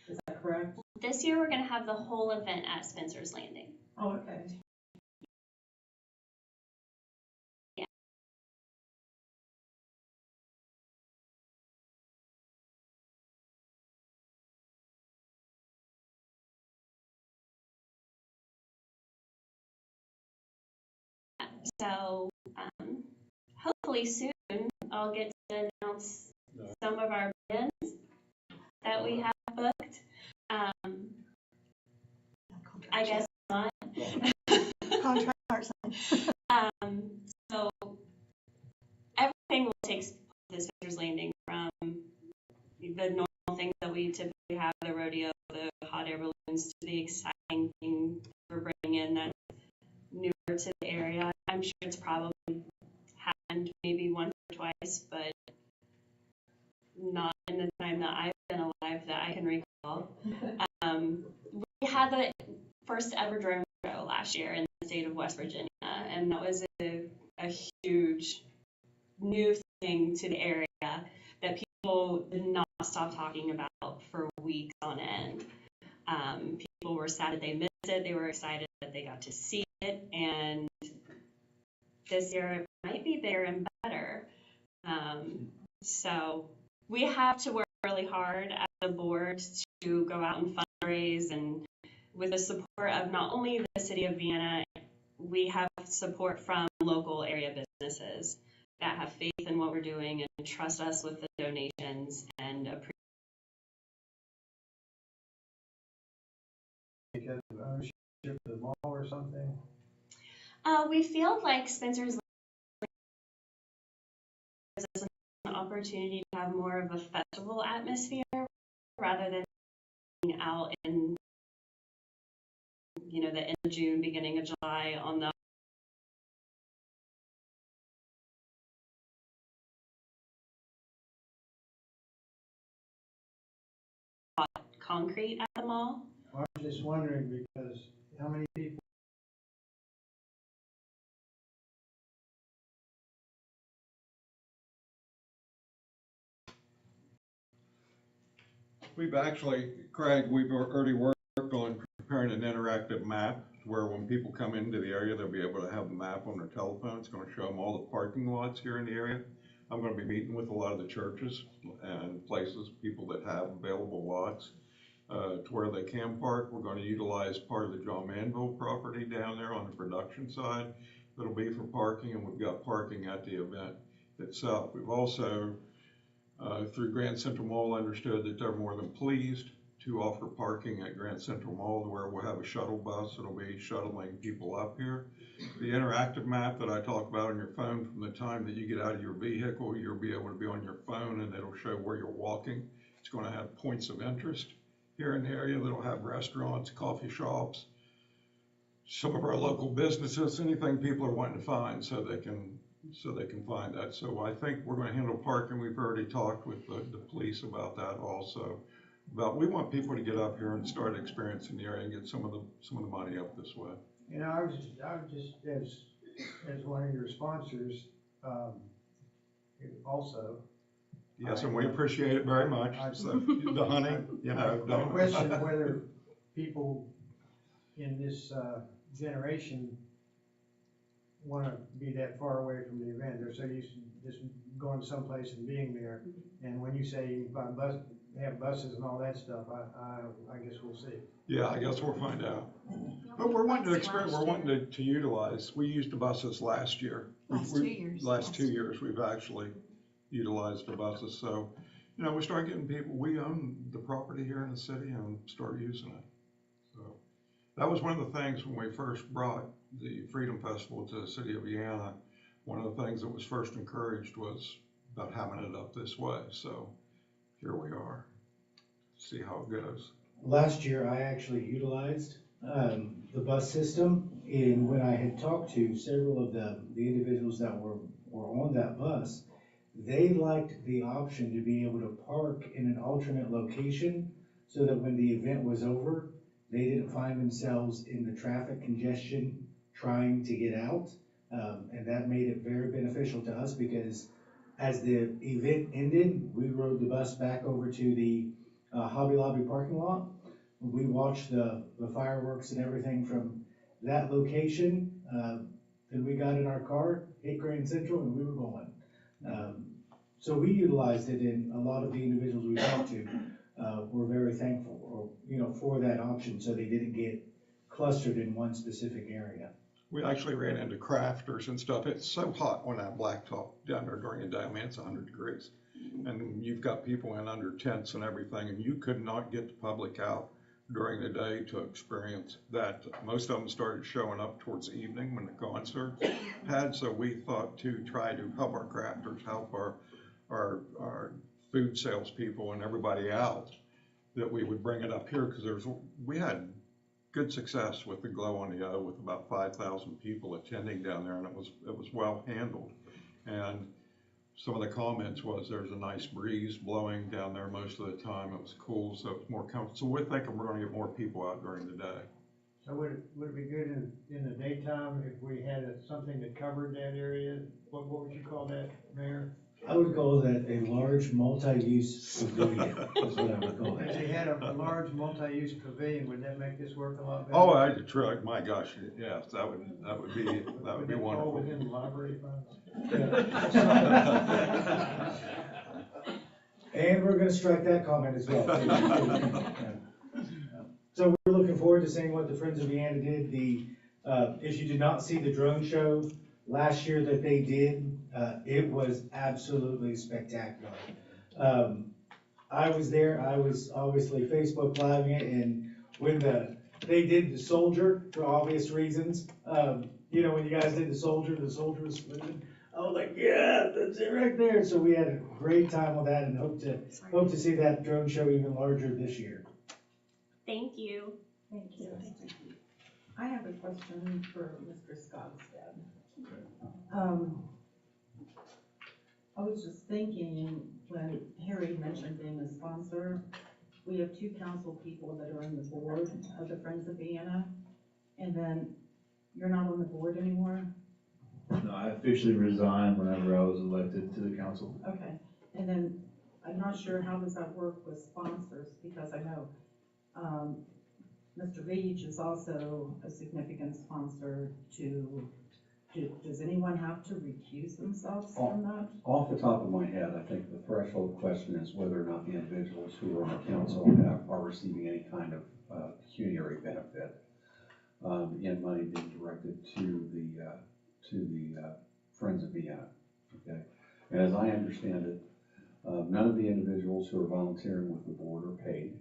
Is that correct? This year we're going to have the whole event at Spencer's Landing. Oh, okay. So hopefully soon I'll get to announce some of our bands that we have booked. I guess not. Contract or something. So everything will take place at Spencer's Landing, from the normal things that we typically have, the rodeo, the hot air balloons, to the exciting thing we're bringing in that's newer to the area. I'm sure it's probably happened maybe once or twice, but not in the time that I've been alive that I can recall. We had the first ever drone show last year in the state of West Virginia, and that was a huge new thing to the area that people did not stop talking about for weeks on end. People were sad that they missed it. They were excited that they got to see it, and this year it might be bigger and better. So we have to work really hard as a board to go out and fundraise, and with the support of not only the city of Vienna, we have support from local area businesses that have faith in what we're doing and trust us with the donations and appreciate. Because of ownership of the mall or something? We feel like Spencer's is an opportunity to have more of a festival atmosphere rather than being out in, the end of June, beginning of July on the concrete at the mall. I was just wondering, because how many people? We've actually, Craig, we've already worked on preparing an interactive map where when people come into the area, they'll be able to have a map on their telephone. It's going to show them all the parking lots here in the area. I'm going to be meeting with a lot of the churches and places, people that have available lots to where they can park. We're going to utilize part of the John Manville property down there on the production side. That'll be for parking, and we've got parking at the event itself. We've also through Grand Central Mall, understood that they're more than pleased to offer parking at Grand Central Mall, where we'll have a shuttle bus that'll be shuttling people up here. The interactive map that I talked about on your phone, from the time that you get out of your vehicle, you'll be able to be on your phone and it'll show where you're walking. It's going to have points of interest here in the area that'll have restaurants, coffee shops, some of our local businesses, anything people are wanting to find so they can find that. So I think we're going to handle parking. We've already talked with the police about that also. But we want people to get up here and start experiencing the area and get some of the money up this way. I was just as one of your sponsors, also. Yes, and we appreciate it very much. So the hunting, I question whether people in this generation want to be that far away from the event. They're so used to just going someplace and being there. And when you say you have buses and all that stuff, I guess we'll see. Yeah, I guess we'll find out. But we're wanting to experience. We're wanting to utilize. We used the buses last year. Last 2 years, we've actually utilized the buses. So, we start getting people. We own the property here in the city and start using it. So that was one of the things when we first brought the Freedom Festival to the city of Vienna. One of the things that was first encouraged was about having it up this way. So here we are. See how it goes. Last year, I actually utilized the bus system, and when I had talked to several of the individuals that were on that bus, they liked the option to be able to park in an alternate location so that when the event was over, they didn't find themselves in the traffic congestion trying to get out. And that made it very beneficial to us, because as the event ended, we rode the bus back over to the Hobby Lobby parking lot. We watched the fireworks and everything from that location. Then we got in our car, hit Grand Central, and we were going. So we utilized it, and a lot of the individuals we talked to were very thankful, for that option, so they didn't get clustered in one specific area. We actually ran into crafters and stuff. It's so hot on that blacktop down there during the day. I mean, it's 100 degrees. And you've got people in under tents and everything, and you could not get the public out during the day to experience that. Most of them started showing up towards the evening when the concert had, so we thought to try to help our crafters, help our food salespeople and everybody out, that we would bring it up here, because we had good success with the Glow on the O, with about 5,000 people attending down there, and it was well handled. And some of the comments was there's a nice breeze blowing down there most of the time. It was cool, so it's more comfortable. So we're thinking we're going to get more people out during the day. So would it be good in the daytime if we had something that covered that area? What would you call that, Mayor? I would call that a large multi-use pavilion, is what I would call If it. they had a large multi-use pavilion, would that make this work a lot better? Oh, my gosh, yes, that would be Would that fall wonderful. within the library funds? And we're gonna strike that comment as well. So we're looking forward to seeing what the Friends of Vienna did. If you did not see the drone show last year that they did, it was absolutely spectacular. I was there, I was obviously Facebook Living it, and when they did the soldier, for obvious reasons, when you guys did the soldier was flipping. I was like, yeah, that's it right there. So we had a great time with that, and hope to see that drone show even larger this year. Thank you. Thank you. I have a question for Mr. Skogstad. I was just thinking, when Harry mentioned being a sponsor, we have 2 council people that are on the board of the Friends of Vienna, and then you're not on the board anymore? No, I officially resigned whenever I was elected to the council. Okay, and then I'm not sure how does that work with sponsors, because I know Mr. Leach is also a significant sponsor to, does anyone have to recuse themselves from that? Off the top of my head, I think the threshold question is whether or not the individuals who are on the council are receiving any kind of pecuniary benefit in money being directed to the Friends of Vienna. Okay, and as I understand it, none of the individuals who are volunteering with the board are paid,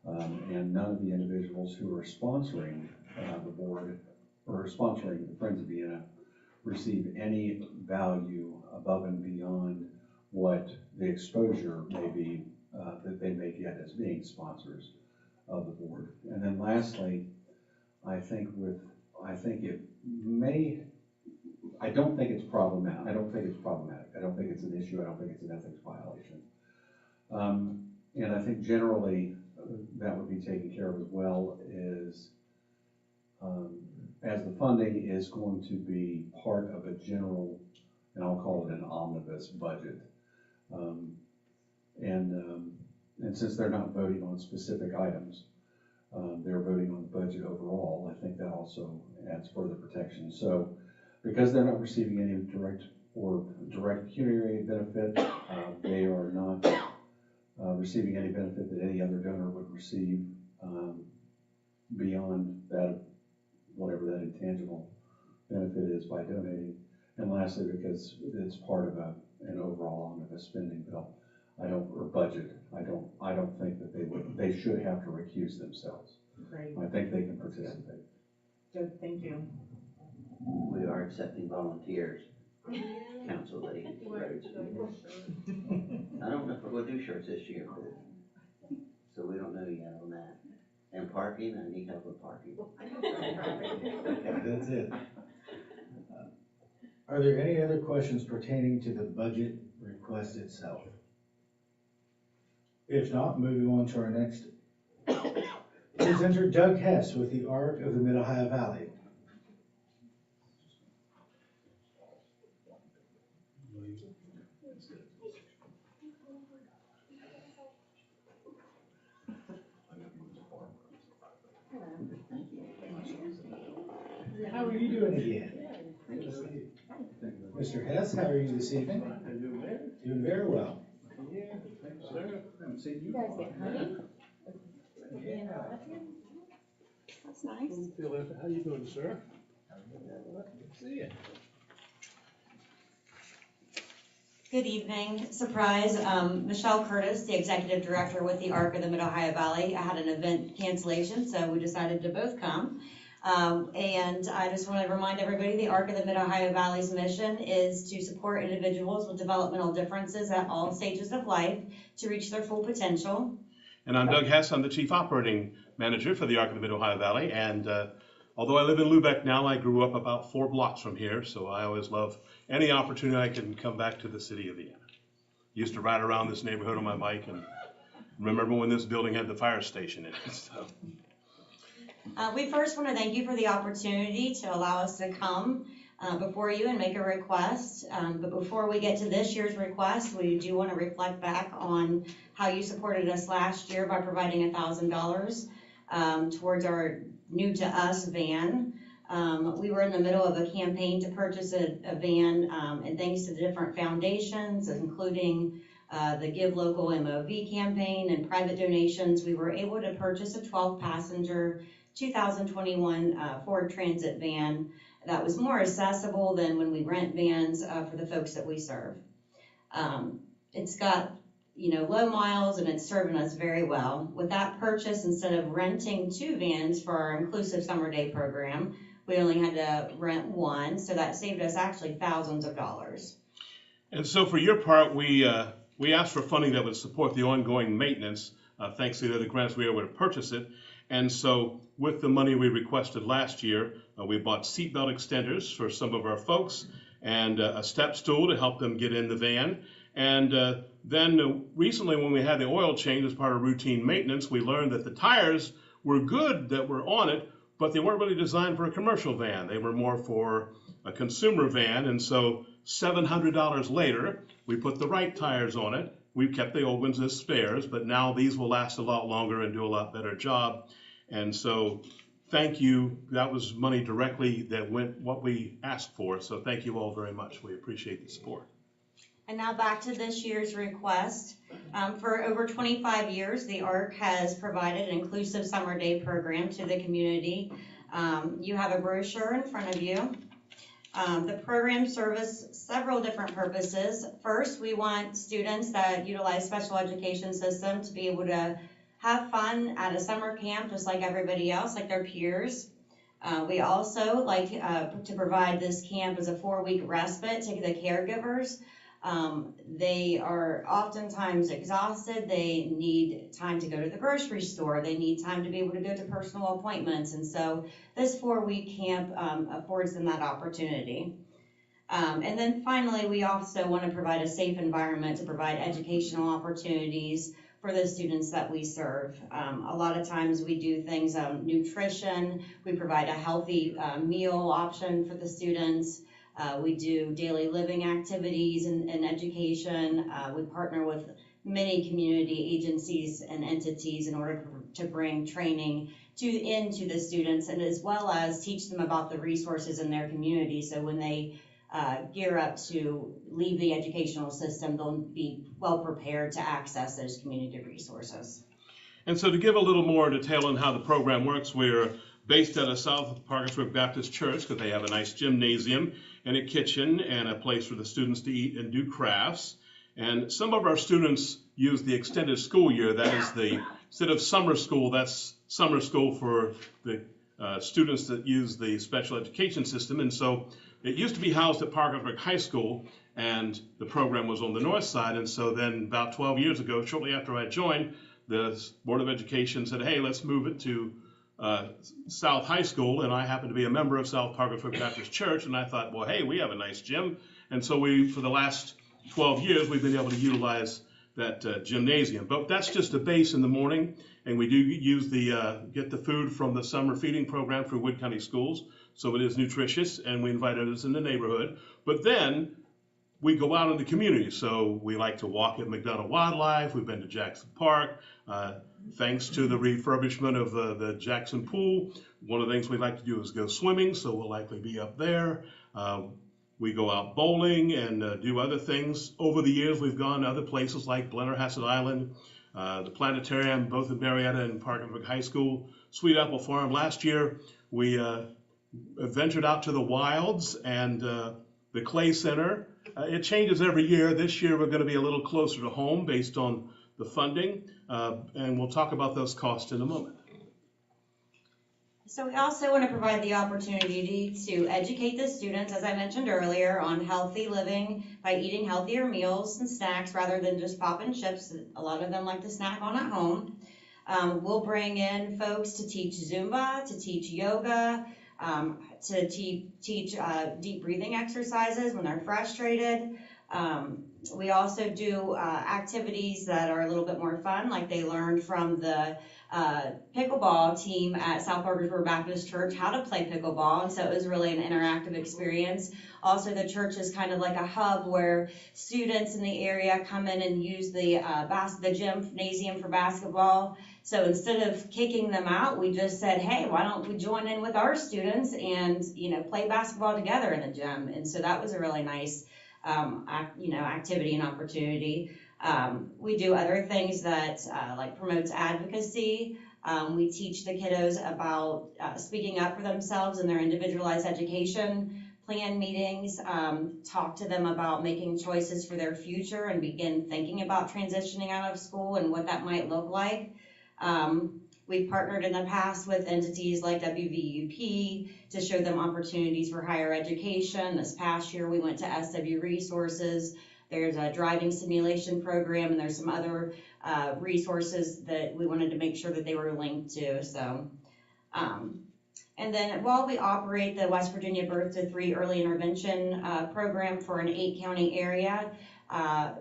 and none of the individuals who are sponsoring the board or sponsoring the Friends of Vienna receive any value above and beyond what the exposure may be that they may get as being sponsors of the board. And then lastly, I don't think it's problematic. I don't think it's an issue. I don't think it's an ethics violation. And I think generally that would be taken care of as well as the funding is going to be part of a general, and I'll call it an omnibus budget. And since they're not voting on specific items, they're voting on the budget overall. I think that also adds further protection. So because they're not receiving any direct pecuniary benefit, they are not receiving any benefit that any other donor would receive beyond that, whatever that intangible benefit is by donating. And lastly, because it's part of an overall omnibus spending bill, budget, I don't think that they should have to recuse themselves. Great, I think they can participate. good, thank you. We are accepting volunteers. Council lady. I don't know if we're gonna do shirts this year, so we don't know yet on that. And parking, I need help with parking. That's it. Are there any other questions pertaining to the budget request itself? If not, moving on to our next presenter, Doug Hess with the Art of the Mid-Ohio Valley. How are you doing again? Mr. Hess, how are you this evening? Doing very well. You guys get honey? That's nice. How you doing, sir? See ya. Good evening. Surprise. Michelle Curtis, the Executive Director with the ARC of the Mid-Ohio Valley. I had an event cancellation, so we decided to both come. And I just want to remind everybody, the ARC of the Mid-Ohio Valley's mission is to support individuals with developmental differences at all stages of life to reach their full potential. And I'm Doug Hess. I'm the Chief Operating Manager for the ARC of the Mid-Ohio Valley. And although I live in Lubeck now, I grew up about 4 blocks from here, so I always love any opportunity I can come back to the city of Vienna. Used to ride around this neighborhood on my bike and remember when this building had the fire station in it. So. We first want to thank you for the opportunity to allow us to come before you and make a request. But before we get to this year's request, we do want to reflect back on how you supported us last year by providing $1,000 towards our new to us van. We were in the middle of a campaign to purchase a van, and thanks to the different foundations, including the Give Local MOV campaign and private donations, we were able to purchase a 12-passenger 2021 Ford Transit van that was more accessible than when we rent vans for the folks that we serve. It's got, low miles and it's serving us very well. With that purchase, instead of renting 2 vans for our inclusive summer day program, we only had to rent 1, so that saved us actually thousands of dollars. And so for your part, we asked for funding that would support the ongoing maintenance. Thanks to the other grants, we were able to purchase it. And so with the money we requested last year, we bought seatbelt extenders for some of our folks and a step stool to help them get in the van. And then recently when we had the oil change as part of routine maintenance, we learned that the tires were good that were on it, but they weren't really designed for a commercial van. They were more for a consumer van. And so $700 later, we put the right tires on it. We've kept the old ones as spares, but now these will last a lot longer and do a lot better job. And so thank you. That was money directly that went what we asked for. So thank you all very much. We appreciate the support. And now back to this year's request. For over 25 years, the ARC has provided an inclusive summer day program to the community. You have a brochure in front of you. The program serves several different purposes. First, we want students that utilize special education system to be able to have fun at a summer camp just like everybody else, like their peers. We also like to provide this camp as a 4-week respite to the caregivers. They are oftentimes exhausted. They need time to go to the grocery store. They need time to be able to go to personal appointments. And so this 4-week camp affords them that opportunity. And then finally, we also want to provide a safe environment to provide educational opportunities for the students that we serve. A lot of times we do things, nutrition, we provide a healthy meal option for the students. We do daily living activities and education. We partner with many community agencies and entities in order to bring training into the students, and as well as teach them about the resources in their community. So when they gear up to leave the educational system, they'll be well prepared to access those community resources. And so to give a little more detail on how the program works, we're based out of South Parkersburg Baptist Church because they have a nice gymnasium and a kitchen and a place for the students to eat and do crafts. And some of our students use the extended school year. That is instead of summer school, that's summer school for the students that use the special education system. And so it used to be housed at Parkersburg High School, and the program was on the north side. And so then about 12 years ago, shortly after I joined, the Board of Education said, hey, let's move it to South High School. And I happen to be a member of South Parkersburg Baptist Church. And I thought, well, hey, we have a nice gym. And so for the last 12 years, we've been able to utilize that gymnasium. But that's just a base in the morning. And we do use get the food from the summer feeding program through Wood County Schools. So it is nutritious, and we invite others in the neighborhood. But then we go out in the community. So we like to walk at McDonough Wildlife. We've been to Jackson Park. thanks to the refurbishment of the Jackson Pool, one of the things we'd like to do is go swimming, so we'll likely be up there. We go out bowling and do other things. Over the years, we've gone to other places like Blennerhassett Island, the planetarium, both in Marietta and Parkersburg High School, Sweet Apple Farm. Last year, we ventured out to the wilds and the Clay Center. It changes every year. This year, we're going to be a little closer to home based on the funding, and we'll talk about those costs in a moment. So we also want to provide the opportunity to educate the students, as I mentioned earlier, on healthy living by eating healthier meals and snacks rather than just popping chips. A lot of them like to snack on at home. We'll bring in folks to teach Zumba, to teach yoga, to teach deep breathing exercises when they're frustrated. We also do activities that are a little bit more fun, like they learned from the pickleball team at South Parkersburg Baptist Church how to play pickleball, and so it was really an interactive experience. Also, the church is kind of like a hub where students in the area come in and use the gymnasium for basketball. So instead of kicking them out, we just said, hey, why don't we join in with our students and play basketball together in the gym? And so that was a really nice activity and opportunity. We do other things that like promotes advocacy. We teach the kiddos about speaking up for themselves in their individualized education plan meetings, talk to them about making choices for their future and begin thinking about transitioning out of school and what that might look like. We've partnered in the past with entities like WVUP to show them opportunities for higher education. This past year, we went to SW Resources. There's a driving simulation program, and there's some other resources that we wanted to make sure that they were linked to. So, and then while we operate the West Virginia Birth to 3 Early Intervention program for an 8-county area,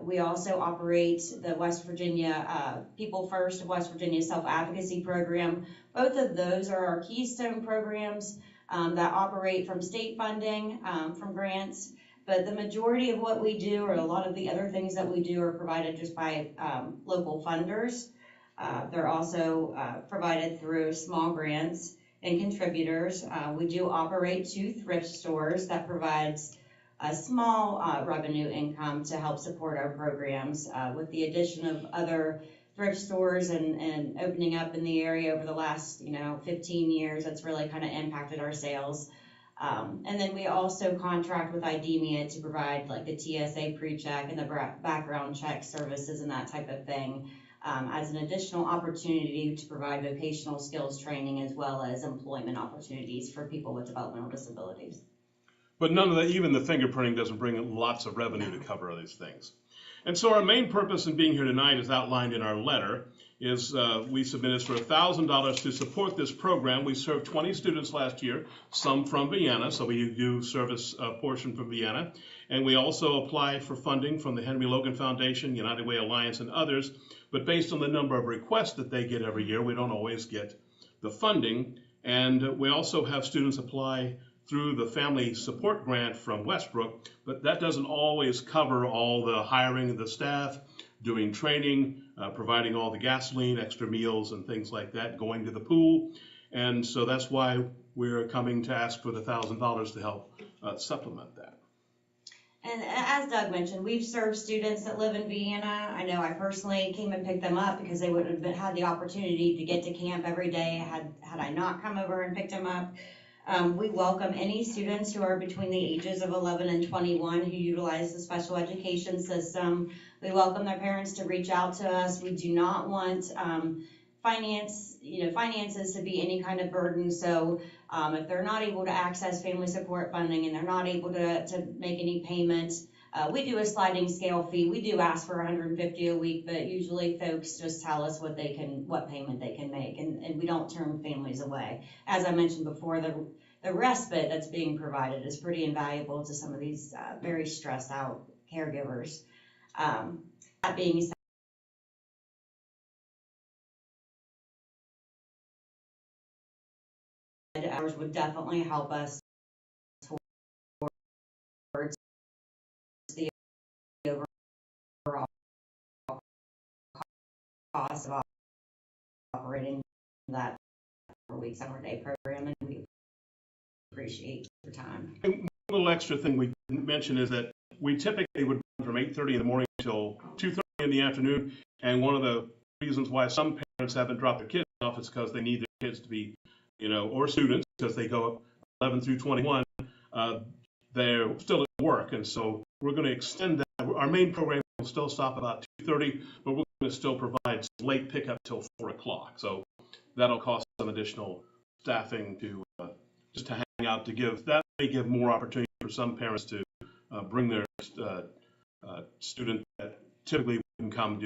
we also operate the West Virginia People First West Virginia Self-Advocacy Program. Both of those are our keystone programs that operate from state funding, from grants. But the majority of what we do, or a lot of the other things that we do, are provided just by local funders. They're also provided through small grants and contributors. We do operate 2 thrift stores that provides a small revenue income to help support our programs. With the addition of other thrift stores and opening up in the area over the last 15 years, that's really kind of impacted our sales. And then we also contract with IDEMIA to provide like the TSA pre-check and the background check services and that type of thing, as an additional opportunity to provide vocational skills training as well as employment opportunities for people with developmental disabilities. But none of that, even the fingerprinting doesn't bring in lots of revenue to cover these things. And so our main purpose in being here tonight, is outlined in our letter, is we submitted for $1,000 to support this program. We served 20 students last year, some from Vienna, so we do service a portion from Vienna. And we also apply for funding from the Henry Logan Foundation, United Way Alliance, and others. But based on the number of requests that they get every year, we don't always get the funding. And we also have students apply through the Family Support Grant from Westbrook, but that doesn't always cover all the hiring of the staff, doing training, providing all the gasoline, extra meals, and things like that, going to the pool. And so that's why we're coming to ask for the $1,000 to help supplement that. And as Doug mentioned, we've served students that live in Vienna. I know I personally came and picked them up because they wouldn't have had the opportunity to get to camp every day had I not come over and picked them up. We welcome any students who are between the ages of 11 and 21 who utilize the special education system. We welcome their parents to reach out to us. We do not want finances to be any kind of burden. So if they're not able to access family support funding and they're not able to make any payments, we do a sliding scale fee. We do ask for $150 a week, but usually folks just tell us what payment they can make, and we don't turn families away. As I mentioned before, the respite that's being provided is pretty invaluable to some of these very stressed out caregivers. That being said, ours would definitely help us towards the overall cost of operating that 4-week summer day program, and we appreciate your time. One little extra thing we didn't mention is that we typically would run from 8:30 in the morning till 2:30 in the afternoon. And one of the reasons why some parents haven't dropped their kids off is because they need their kids to be, or students, because they go up 11 through 21, they're still at work. And so we're going to extend that. Our main program will still stop about 2:30, but we're going to still provide late pickup till 4 o'clock. So that'll cost some additional staffing to just to hang out, that may give more opportunity for some parents to bring their student that typically wouldn't come due